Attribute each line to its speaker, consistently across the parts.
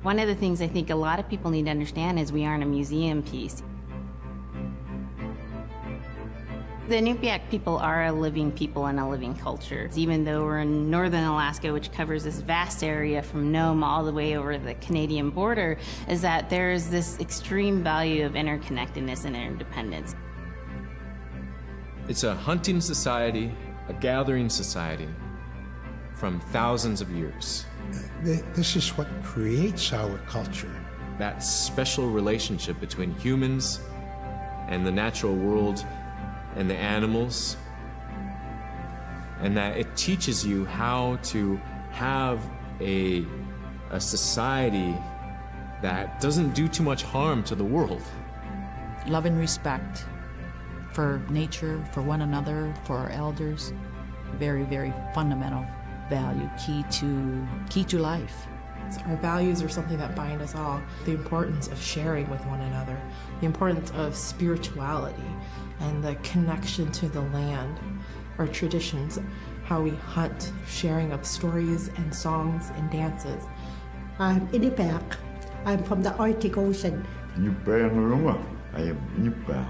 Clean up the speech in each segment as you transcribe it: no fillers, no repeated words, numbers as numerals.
Speaker 1: One of the things I think a lot of people need to understand is we aren't a museum piece. The Inupiaq people are a living people and a living culture. Even though we're in northern Alaska, which covers this vast area from Nome all the way over the Canadian border, is that there's this extreme value of interconnectedness and interdependence.
Speaker 2: It's a hunting society, a gathering society from thousands of years.
Speaker 3: This is what creates our culture.
Speaker 2: That special relationship between humans and the natural world and the animals, and that it teaches you how to have a society that doesn't do too much harm to the world.
Speaker 4: Love and respect for nature, for one another, for our elders. Very, very fundamental value, key to life.
Speaker 5: Our values are something that bind us all. The importance of sharing with one another, the importance of spirituality, and the connection to the land, our traditions, how we hunt, sharing of stories and songs and dances.
Speaker 6: I'm Inupiaq. I'm from the Arctic Ocean.
Speaker 7: I am Inupiaq.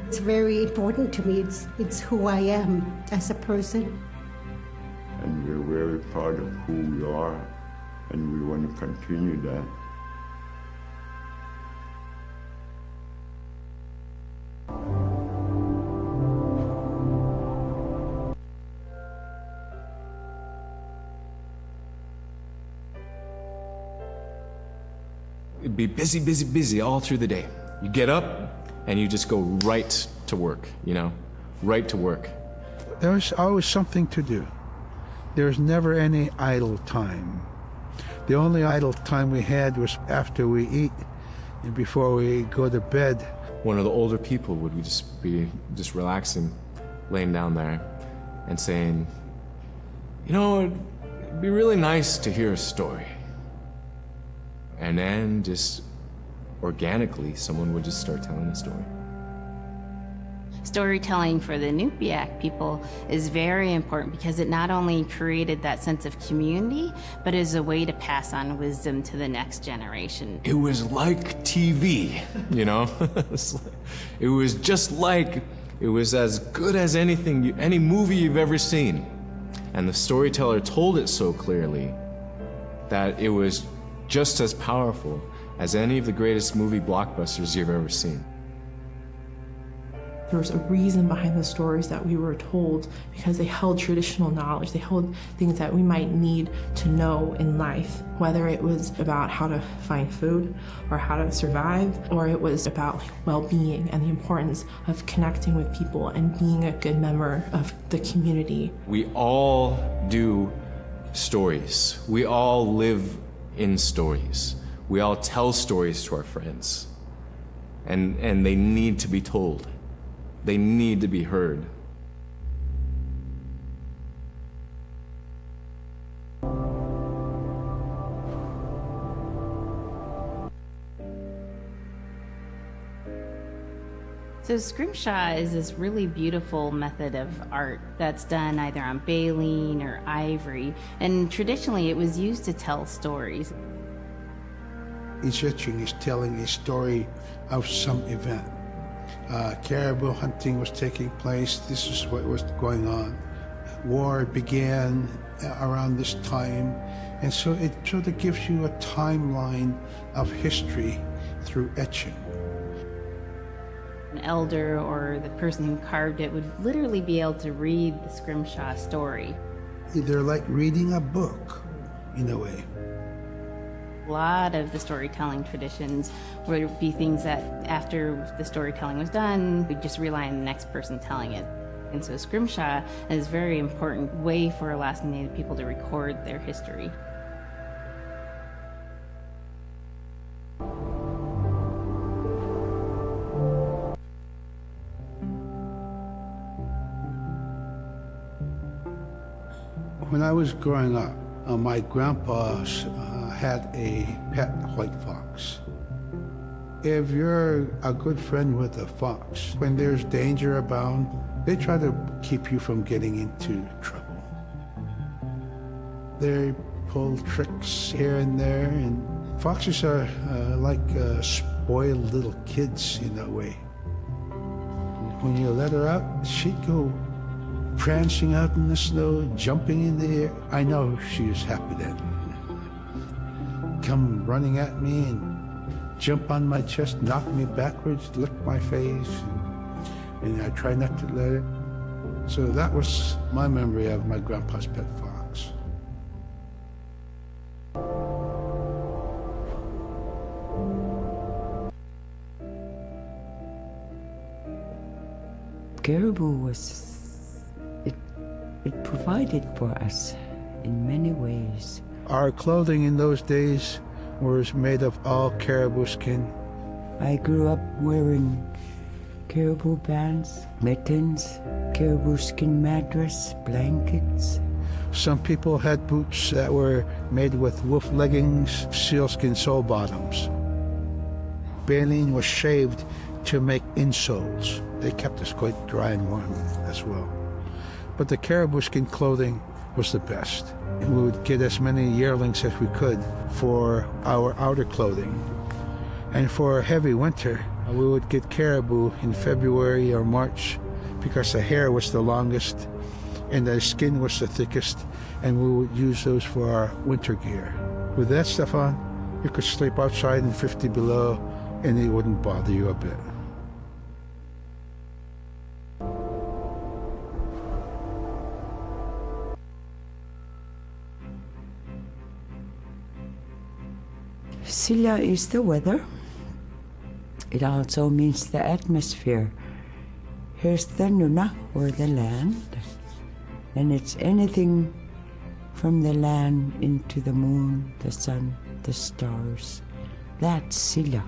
Speaker 6: It's very important to me. It's who I am as a person.
Speaker 7: And we're very proud of who we are, and we want to continue that.
Speaker 2: It'd be busy, busy, busy all through the day. You get up and you just go right to work, right to work.
Speaker 3: There was always something to do. There was never any idle time. The only idle time we had was after we eat and before we go to bed.
Speaker 2: One of the older people would be relaxing, laying down there and saying, it'd be really nice to hear a story. And then just organically, someone would just start telling a story.
Speaker 1: Storytelling for the Inupiaq people is very important because it not only created that sense of community, but is a way to pass on wisdom to the next generation.
Speaker 2: It was like TV, It was just like, it was as good as any movie you've ever seen. And the storyteller told it so clearly that it was just as powerful as any of the greatest movie blockbusters you've ever seen.
Speaker 5: There was a reason behind the stories that we were told because they held traditional knowledge. They held things that we might need to know in life, whether it was about how to find food or how to survive, or it was about well-being and the importance of connecting with people and being a good member of the community.
Speaker 2: We all do stories. We all live in stories. We all tell stories to our friends. And they need to be told. They need to be heard.
Speaker 1: So scrimshaw is this really beautiful method of art that's done either on baleen or ivory, and traditionally it was used to tell stories.
Speaker 3: Each etching is telling a story of some event. Caribou hunting was taking place. This is what was going on. War began around this time, and so it sort of gives you a timeline of history through etching.
Speaker 1: An elder or the person who carved it would literally be able to read the scrimshaw story.
Speaker 3: They're like reading a book, in a way.
Speaker 1: A lot of the storytelling traditions would be things that after the storytelling was done, we'd just rely on the next person telling it. And so scrimshaw is a very important way for Alaskan Native people to record their history.
Speaker 3: When I was growing up, my grandpa had a pet white fox. If you're a good friend with a fox, when there's danger abound, they try to keep you from getting into trouble. They pull tricks here and there, and Foxes are like spoiled little kids in a way. When you let her out, she'd go prancing out in the snow, jumping in the air. I know she was happy then. Come running at me and jump on my chest, knock me backwards, lick my face, and I try not to let it. So that was my memory of my grandpa's pet fox.
Speaker 8: Caribou it provided for us in many ways.
Speaker 3: Our clothing in those days was made of all caribou skin.
Speaker 8: I grew up wearing caribou pants, mittens, caribou skin mattress, blankets.
Speaker 3: Some people had boots that were made with wolf leggings, sealskin sole bottoms. Baleen was shaved to make insoles. They kept us quite dry and warm as well. But the caribou skin clothing was the best. We would get as many yearlings as we could for our outer clothing. And for a heavy winter, we would get caribou in February or March because the hair was the longest and the skin was the thickest, and we would use those for our winter gear. With that stuff on, you could sleep outside in 50 below and it wouldn't bother you a bit.
Speaker 8: Silla is the weather. It also means the atmosphere. Here's the nuna, or the land. And it's anything from the land into the moon, the sun, the stars. That's Silla.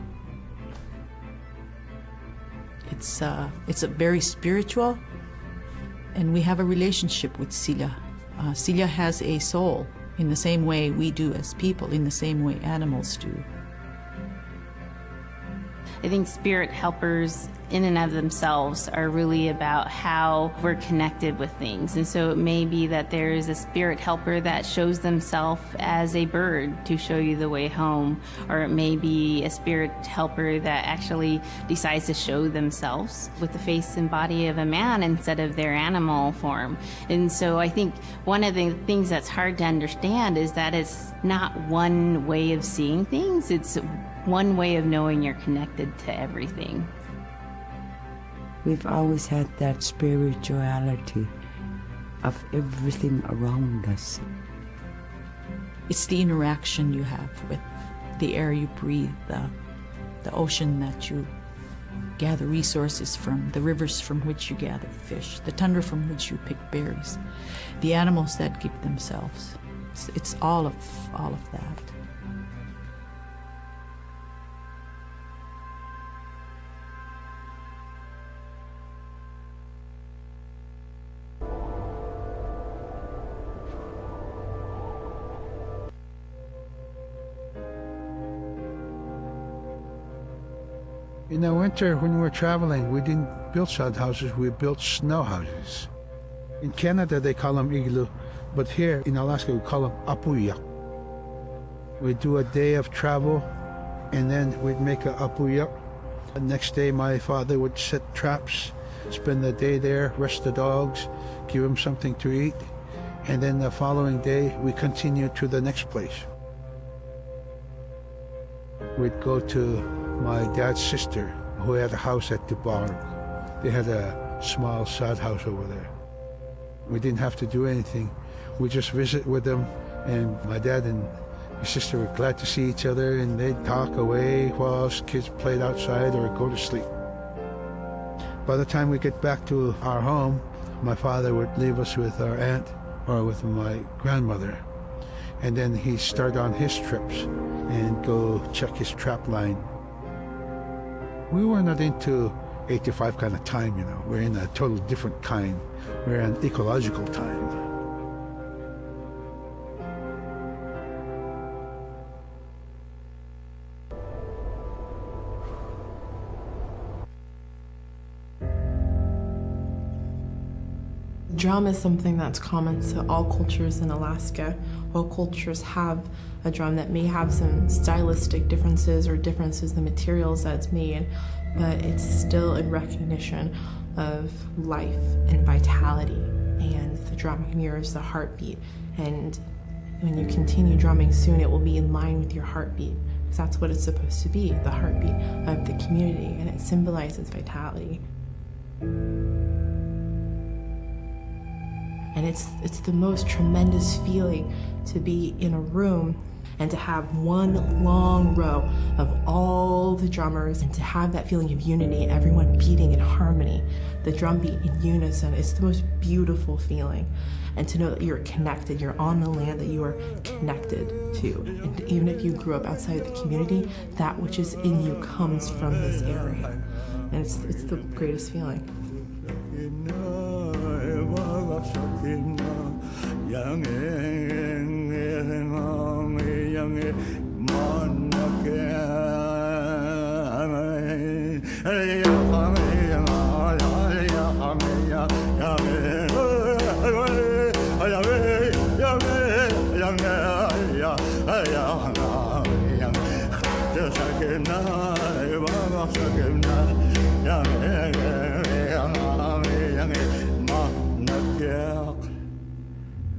Speaker 4: It's a very spiritual, and we have a relationship with Silla. Silla has a soul in the same way we do as people, in the same way animals do.
Speaker 1: I think spirit helpers in and of themselves are really about how we're connected with things. And so it may be that there is a spirit helper that shows themselves as a bird to show you the way home, or it may be a spirit helper that actually decides to show themselves with the face and body of a man instead of their animal form. And so I think one of the things that's hard to understand is that it's not one way of seeing things, it's one way of knowing you're connected to everything.
Speaker 8: We've always had that spirituality of everything around us.
Speaker 4: It's the interaction you have with the air you breathe, the ocean that you gather resources from, the rivers from which you gather fish, the tundra from which you pick berries, the animals that give themselves. It's all of that.
Speaker 3: In the winter, when we were traveling, we didn't build sod houses, we built snow houses. In Canada, they call them igloo, but here in Alaska, we call them apuya. We'd do a day of travel, and then we'd make a apuya. The next day, my father would set traps, spend the day there, rest the dogs, give them something to eat, and then the following day, we continued to the next place. We'd go to my dad's sister, who had a house at Dubarg. They had a small sod house over there. We didn't have to do anything. We just visit with them, and my dad and his sister were glad to see each other, and they'd talk away while us kids played outside or go to sleep. By the time we get back to our home, my father would leave us with our aunt or with my grandmother, and then he'd start on his trips and go check his trap line. We were not into 85 kind of time, you know. We're in a total different kind. We're in ecological time.
Speaker 5: Drum is something that's common to all cultures in Alaska. All cultures have a drum that may have some stylistic differences or differences in the materials that it's made, but it's still in recognition of life and vitality. And the drum mirrors the heartbeat. And when you continue drumming soon, it will be in line with your heartbeat. Because that's what it's supposed to be, the heartbeat of the community, and it symbolizes vitality. And it's the most tremendous feeling to be in a room and to have one long row of all the drummers and to have that feeling of unity, everyone beating in harmony, the drum beat in unison. It's the most beautiful feeling. And to know that you're connected, you're on the land that you are connected to. And even if you grew up outside of the community, that which is in you comes from this area. And it's the greatest feeling.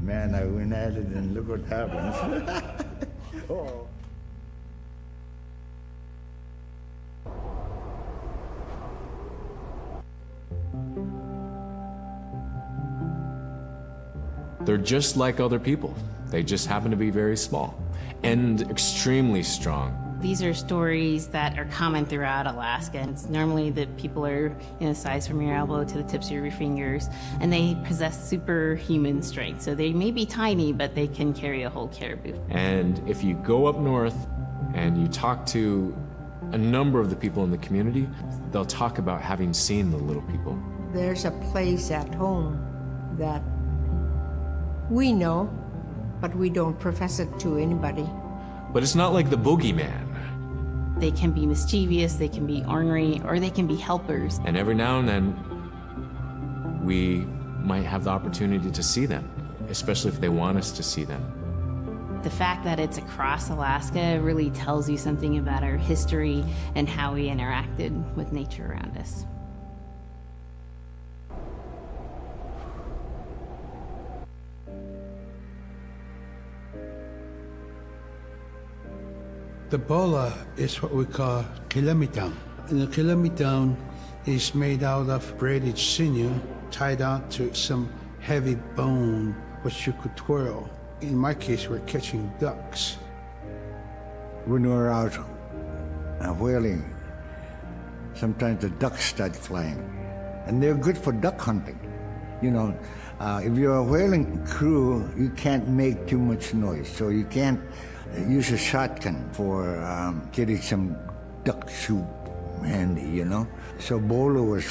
Speaker 9: Man, I went at it and look what happens. Oh.
Speaker 2: They're just like other people. They just happen to be very small and extremely strong.
Speaker 1: These are stories that are common throughout Alaska. It's normally that people are in a size from your elbow to the tips of your fingers, and they possess superhuman strength. So they may be tiny, but they can carry a whole caribou.
Speaker 2: And if you go up north and you talk to a number of the people in the community, they'll talk about having seen the little people.
Speaker 6: There's a place at home that we know, but we don't profess it to anybody.
Speaker 2: But it's not like the boogeyman.
Speaker 1: They can be mischievous, they can be ornery, or they can be helpers.
Speaker 2: And every now and then, we might have the opportunity to see them, especially if they want us to see them.
Speaker 1: The fact that it's across Alaska really tells you something about our history and how we interacted with nature around us.
Speaker 3: The bola is what we call kilamitang. And the kilamitang is made out of braided sinew tied out to some heavy bone which you could twirl. In my case, we're catching ducks.
Speaker 9: When we're out whaling, sometimes the ducks start flying. And they're good for duck hunting. You know, if you're a whaling crew, you can't make too much noise, so you can't use a shotgun for getting some duck soup handy, you know? So bola was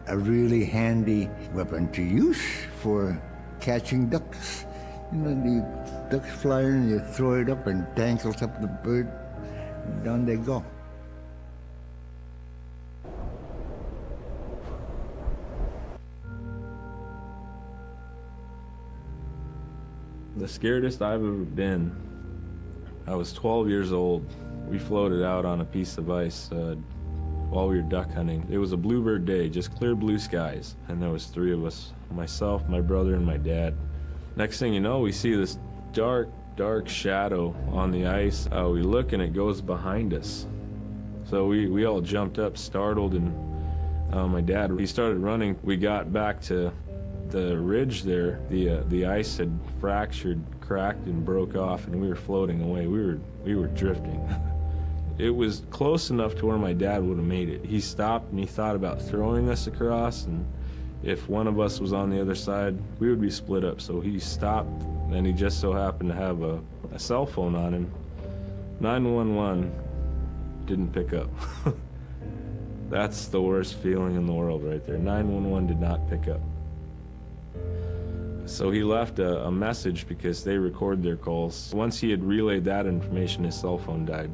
Speaker 9: a really handy weapon to use for catching ducks. You know, the ducks fly in, you throw it up and tangles up the bird, and down they go.
Speaker 10: The scaredest I've ever been, I was 12 years old. We floated out on a piece of ice while we were duck hunting. It was a bluebird day, just clear blue skies, and there was 3 of us, myself, my brother, and my dad. Next thing you know, we see this dark, dark shadow on the ice. We look and it goes behind us. So we all jumped up, startled, and my dad, he started running. We got back to the ridge there. The ice had fractured, cracked, and broke off, and we were floating away. We were drifting. It was close enough to where my dad would have made it. He stopped and he thought about throwing us across, and if one of us was on the other side, we would be split up. So he stopped, and he just so happened to have a cell phone on him. 911 didn't pick up. That's the worst feeling in the world right there. 911 did not pick up. So he left a message because they record their calls. Once he had relayed that information, his cell phone died.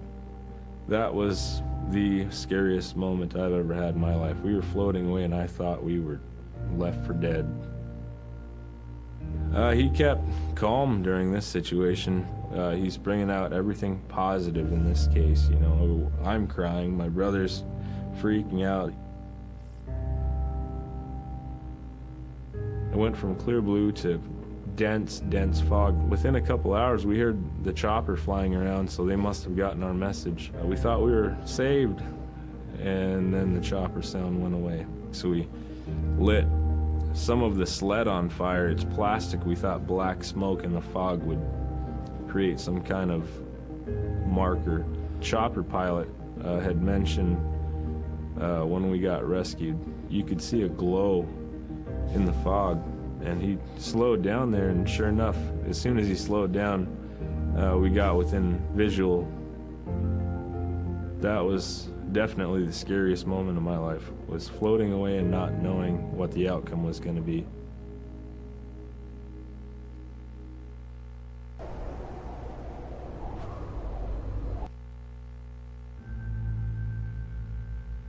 Speaker 10: That was the scariest moment I've ever had in my life. We were floating away and I thought we were left for dead. He kept calm during this situation. He's bringing out everything positive in this case. You know, I'm crying, my brother's freaking out. It went from clear blue to dense fog. Within a couple hours, we heard the chopper flying around, so they must have gotten our message. We thought we were saved, and then the chopper sound went away. So we lit some of the sled on fire. It's plastic. We thought black smoke in the fog would create some kind of marker. Chopper pilot had mentioned when we got rescued, you could see a glow in the fog, and he slowed down there, and sure enough, as soon as he slowed down, we got within visual. That was definitely the scariest moment of my life, was floating away and not knowing what the outcome was going to be.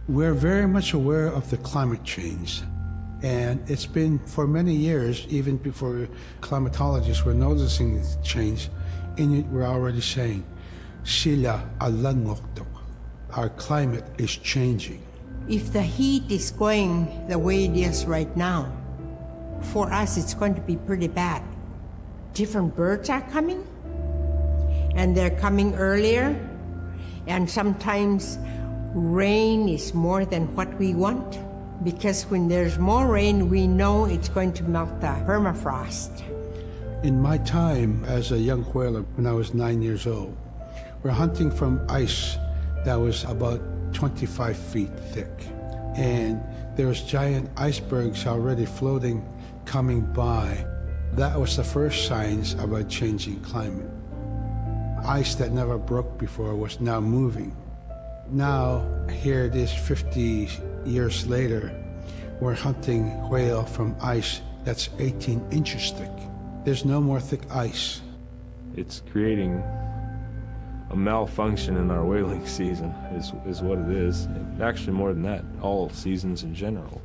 Speaker 3: We're very much aware of the climate change. And it's been for many years, even before climatologists were noticing this change, Inuit were already saying, "Sila alangoktok." Our climate is changing.
Speaker 6: If the heat is going the way it is right now, for us it's going to be pretty bad. Different birds are coming, and they're coming earlier, and sometimes rain is more than what we want. Because when there's more rain, we know it's going to melt the permafrost.
Speaker 3: In my time as a young whaler, when I was 9 years old, we're hunting from ice that was about 25 feet thick. And there was giant icebergs already floating, coming by. That was the first signs of a changing climate. Ice that never broke before was now moving. Now, here it is 50 years later, we're hunting whale from ice that's 18 inches thick. There's no more thick ice.
Speaker 10: It's creating a malfunction in our whaling season, is what it is. Actually, more than that, all seasons in general.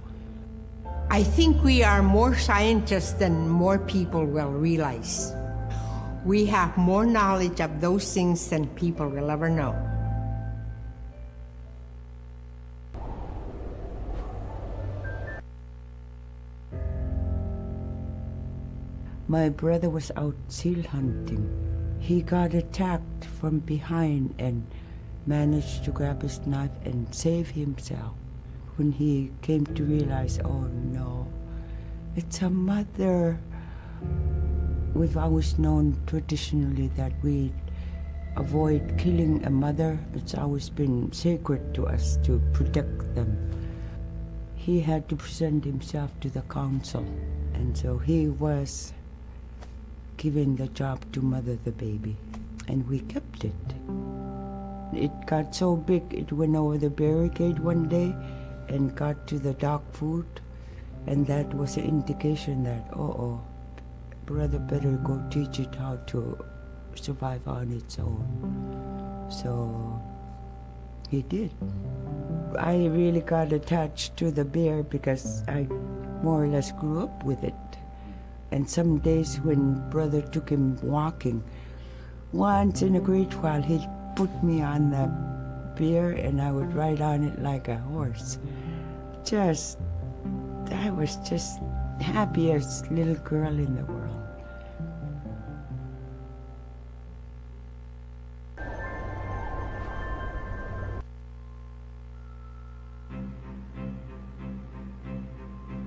Speaker 6: I think we are more scientists than more people will realize. We have more knowledge of those things than people will ever know.
Speaker 8: My brother was out seal hunting. He got attacked from behind and managed to grab his knife and save himself. When he came to realize, oh no, it's a mother. We've always known traditionally that we avoid killing a mother. It's always been sacred to us to protect them. He had to present himself to the council, and so he was given the job to mother the baby, and we kept it. It got so big, it went over the barricade one day and got to the dog food, and that was an indication that, oh, brother better go teach it how to survive on its own. So he did. I really got attached to the bear because I more or less grew up with it. And some days when brother took him walking, once in a great while he'd put me on the bear and I would ride on it like a horse. I was just happiest little girl in the world.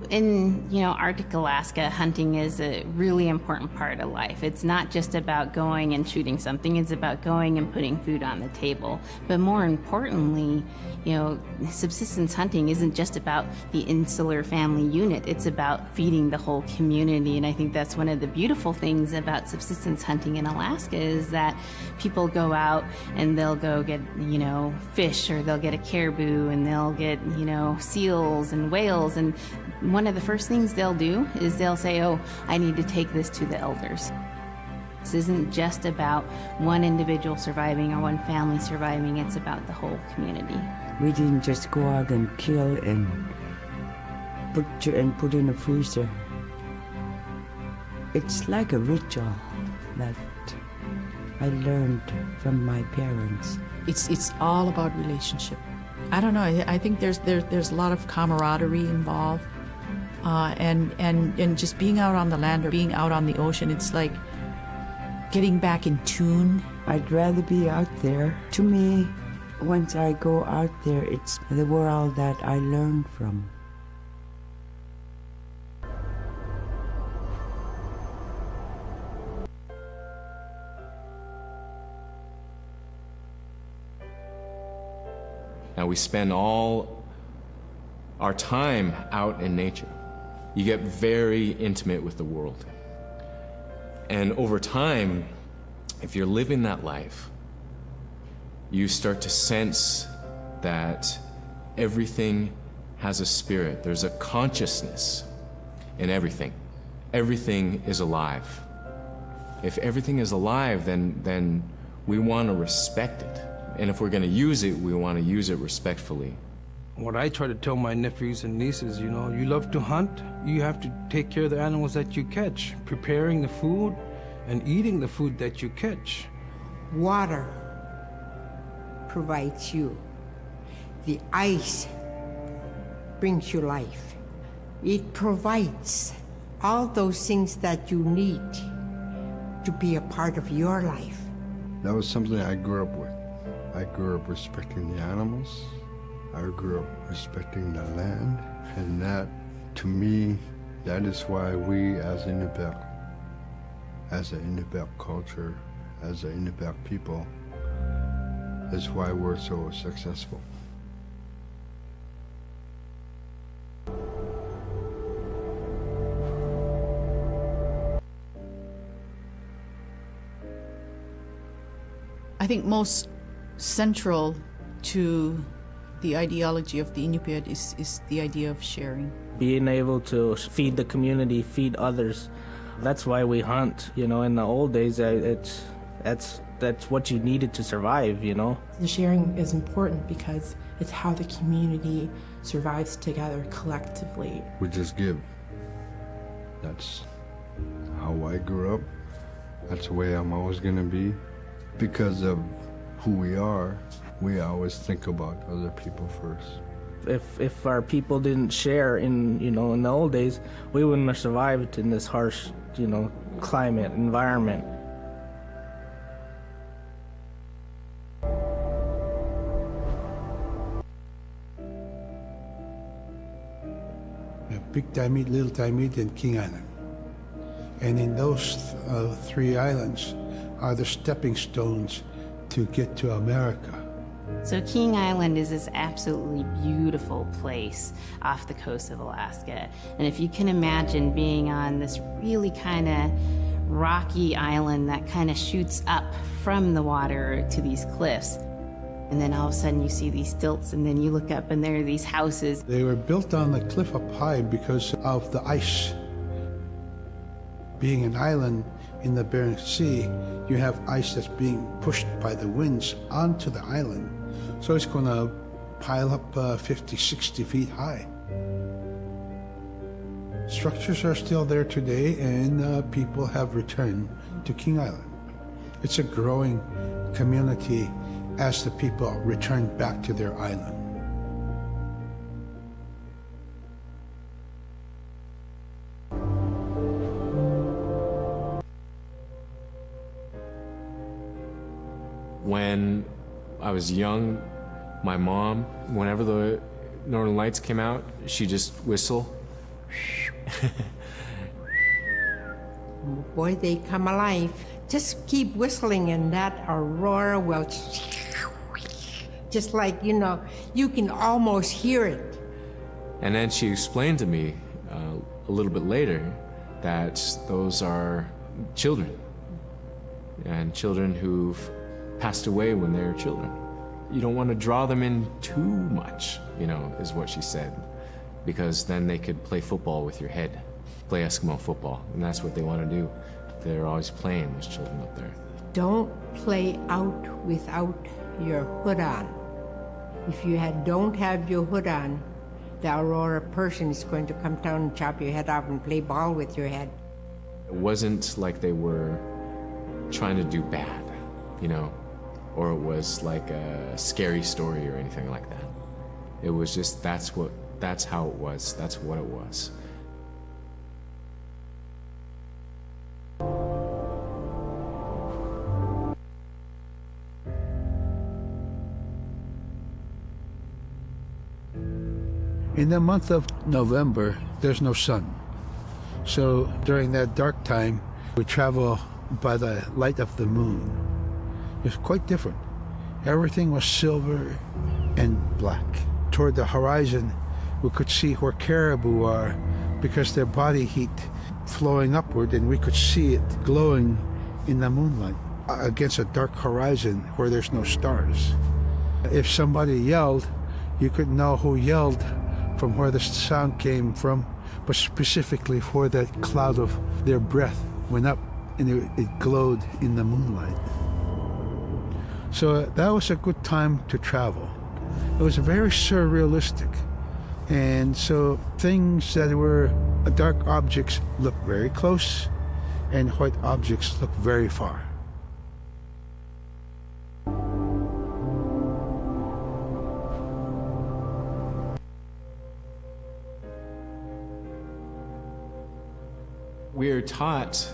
Speaker 1: In, Arctic Alaska, hunting is a really important part of life. It's not just about going and shooting something, it's about going and putting food on the table. But more importantly, subsistence hunting isn't just about the insular family unit, it's about feeding the whole community. And I think that's one of the beautiful things about subsistence hunting in Alaska is that people go out and they'll go get, fish, or they'll get a caribou, and they'll get, seals and whales, and one of the first things they'll do is they'll say, oh, I need to take this to the elders. This isn't just about one individual surviving or one family surviving, it's about the whole community.
Speaker 8: We didn't just go out and kill and put in a freezer. It's like a ritual that I learned from my parents.
Speaker 4: It's all about relationship. I don't know. I think there's a lot of camaraderie involved, and just being out on the land or being out on the ocean. It's like getting back in tune.
Speaker 8: I'd rather be out there. To me, once I go out there, it's the world that I learn from.
Speaker 2: Now we spend all our time out in nature. You get very intimate with the world. And over time, if you're living that life, you start to sense that everything has a spirit. There's a consciousness in everything. Everything is alive. If everything is alive, then we want to respect it. And if we're going to use it, we want to use it respectfully.
Speaker 11: What I try to tell my nephews and nieces, you know, you love to hunt, you have to take care of the animals that you catch, preparing the food and eating the food that you catch.
Speaker 6: Water provides you. The ice brings you life. It provides all those things that you need to be a part of your life.
Speaker 7: That was something I grew up with. I grew up respecting the animals. I grew up respecting the land. And that, to me, that is why we as Inupiaq, as an Inupiaq culture, as an Inupiaq people, is why we're so successful.
Speaker 4: I think most central to the ideology of the Inupiat is the idea of sharing.
Speaker 12: Being able to feed the community, feed others. That's why we hunt. You know, in the old days, that's what you needed to survive, you know.
Speaker 5: The sharing is important because it's how the community survives together collectively.
Speaker 7: We just give. That's how I grew up. That's the way I'm always gonna be. Because of who we are, we always think about other people first.
Speaker 12: If our people didn't share in the old days, we wouldn't have survived in this harsh, climate, environment.
Speaker 3: Big Timid, Little Timid, and King Island. And in those three islands are the stepping stones to get to America.
Speaker 1: So King Island is this absolutely beautiful place off the coast of Alaska. And if you can imagine being on this really kind of rocky island that kind of shoots up from the water to these cliffs, and then all of a sudden you see these stilts, and then you look up and there are these houses.
Speaker 3: They were built on the cliff up high because of the ice. Being an island in the Bering Sea, you have ice that's being pushed by the winds onto the island. So it's going to pile up 50, 60 feet high. Structures are still there today, and people have returned to King Island. It's a growing community as the people return back to their island.
Speaker 2: When I was young, my mom, whenever the Northern Lights came out, she'd just whistle.
Speaker 6: Boy, they come alive. Just keep whistling and that aurora will just like, you can almost hear it.
Speaker 2: And then she explained to me a little bit later that those are children, and children who've passed away when they were children. You don't want to draw them in too much, is what she said, because then they could play football with your head, play Eskimo football, and that's what they want to do. They're always playing, those children up there.
Speaker 6: Don't play out without your hood on. If you don't have your hood on, the aurora person is going to come down and chop your head off and play ball with your head.
Speaker 2: It wasn't like they were trying to do bad, you know, or it was like a scary story or anything like that. It was just, that's how it was. That's what it was.
Speaker 3: In the month of November, there's no sun. So during that dark time, we travel by the light of the moon. It's quite different. Everything was silver and black. Toward the horizon, we could see where caribou are because their body heat flowing upward, and we could see it glowing in the moonlight against a dark horizon where there's no stars. If somebody yelled, you could know who yelled from where the sound came from, but specifically where that cloud of their breath went up and it glowed in the moonlight. So that was a good time to travel. It was very surrealistic. And so things that were dark objects look very close, and white objects look very far.
Speaker 2: We are taught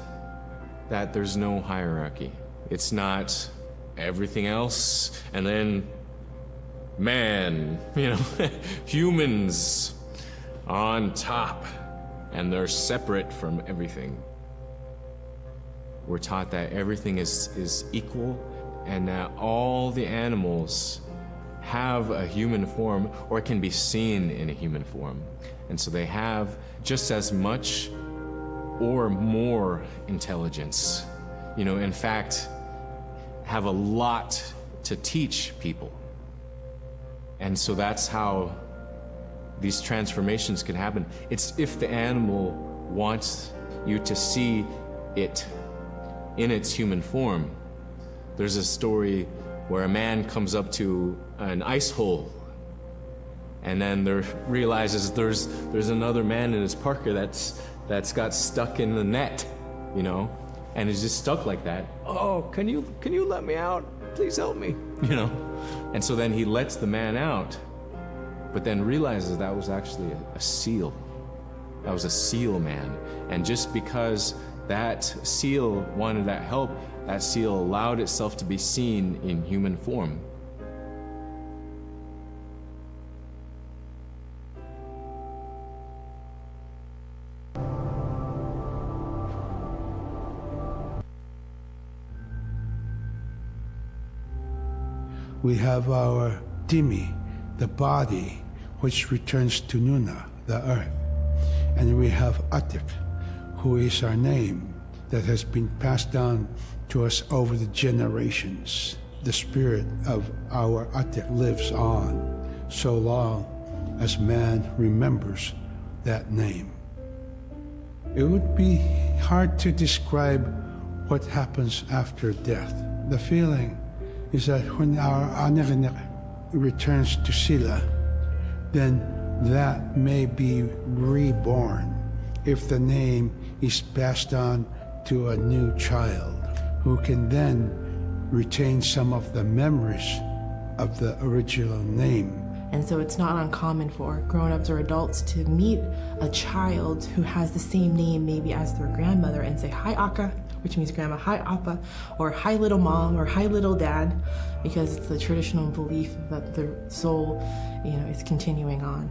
Speaker 2: that there's no hierarchy. It's not everything else and then man, you know, humans on top, and they're separate from everything. We're taught that everything is equal, and that all the animals have a human form or can be seen in a human form. And so they have just as much or more intelligence. You know, in fact, have a lot to teach people. And so that's how these transformations can happen. It's if the animal wants you to see it in its human form. There's a story where a man comes up to an ice hole and then realizes there's another man in his parka that's got stuck in the net, you know, and is just stuck like that. Oh, can you let me out? Please help me, you know. And so then he lets the man out, but then realizes that was actually a seal. That was a seal man. And just because that seal wanted that help, that seal allowed itself to be seen in human form.
Speaker 3: We have our Dimi, the body, which returns to Nuna, the earth. And we have Atik, who is our name that has been passed down to us over the generations. The spirit of our Atik lives on so long as man remembers that name. It would be hard to describe what happens after death. The feeling is that when our anak returns to Sila, then that may be reborn if the name is passed on to a new child who can then retain some of the memories of the original name.
Speaker 5: And so it's not uncommon for grown-ups or adults to meet a child who has the same name maybe as their grandmother and say, "Hi, Aka," which means grandma, "Hi, Appa," or "Hi, little mom," or "Hi, little dad," because it's the traditional belief that the soul, is continuing on.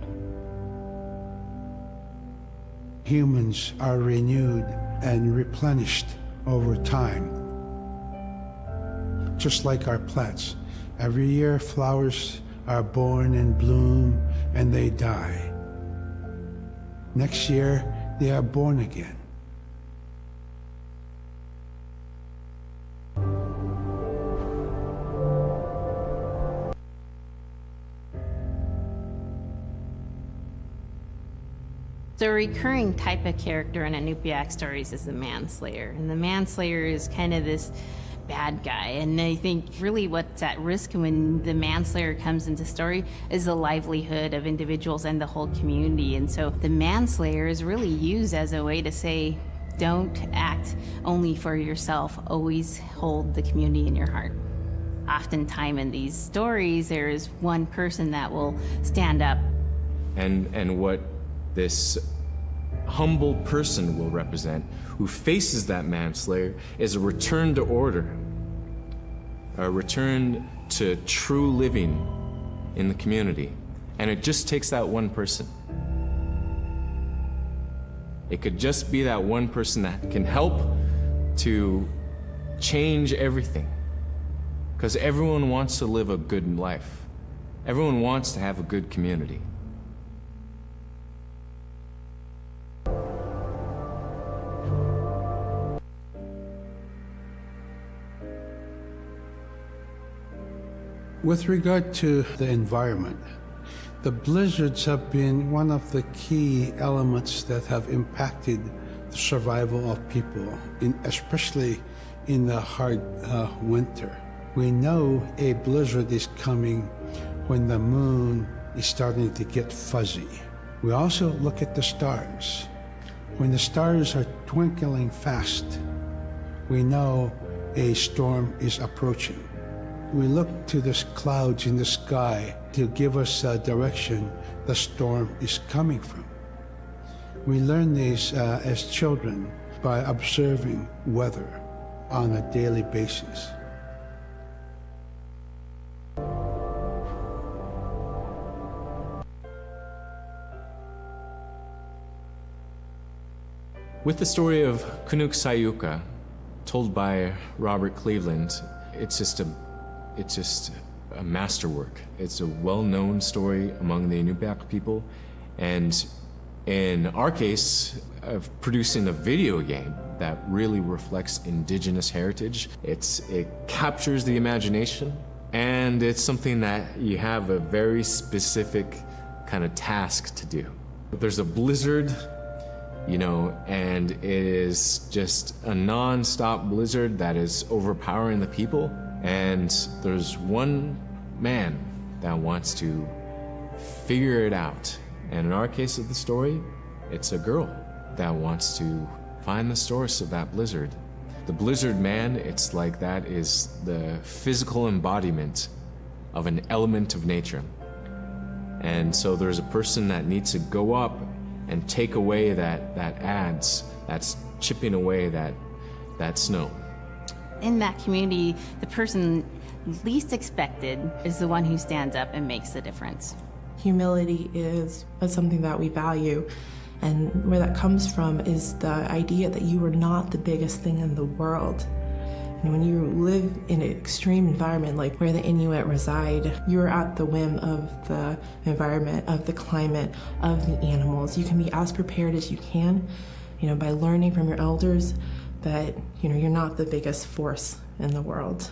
Speaker 3: Humans are renewed and replenished over time, just like our plants. Every year, flowers are born and bloom, and they die. Next year, they are born again.
Speaker 1: So a recurring type of character in Inupiaq stories is the manslayer. And the manslayer is kind of this bad guy. And I think really what's at risk when the manslayer comes into story is the livelihood of individuals and the whole community. And so the manslayer is really used as a way to say, Don't act only for yourself. Always hold the community in your heart. Oftentimes in these stories, there is one person that will stand up.
Speaker 2: And what this humble person will represent, who faces that manslayer, is a return to order, a return to true living in the community. And it just takes that one person. It could just be that one person that can help to change everything. Because everyone wants to live a good life. Everyone wants to have a good community.
Speaker 3: With regard to the environment, the blizzards have been one of the key elements that have impacted the survival of people, especially in the hard winter. We know a blizzard is coming when the moon is starting to get fuzzy. We also look at the stars. When the stars are twinkling fast, we know a storm is approaching. We look to the clouds in the sky to give us a direction the storm is coming from. We learn these as children by observing weather on a daily basis.
Speaker 2: With the story of Kunuk Sayuka, told by Robert Cleveland, it's just a masterwork. It's a well-known story among the Inupiaq people, and in our case, of producing a video game that really reflects indigenous heritage. It captures the imagination, and it's something that you have a very specific kind of task to do. There's a blizzard, and it is just a non-stop blizzard that is overpowering the people. And there's one man that wants to figure it out. And in our case of the story, it's a girl that wants to find the source of that blizzard. The blizzard man, it's like that is the physical embodiment of an element of nature. And so there's a person that needs to go up and take away that's chipping away that snow.
Speaker 1: In that community, the person least expected is the one who stands up and makes the difference.
Speaker 5: Humility is something that we value, and where that comes from is the idea that you are not the biggest thing in the world. And when you live in an extreme environment like where the Inuit reside, you're at the whim of the environment, of the climate, of the animals. You can be as prepared as you can, by learning from your elders that, you're not the biggest force in the world.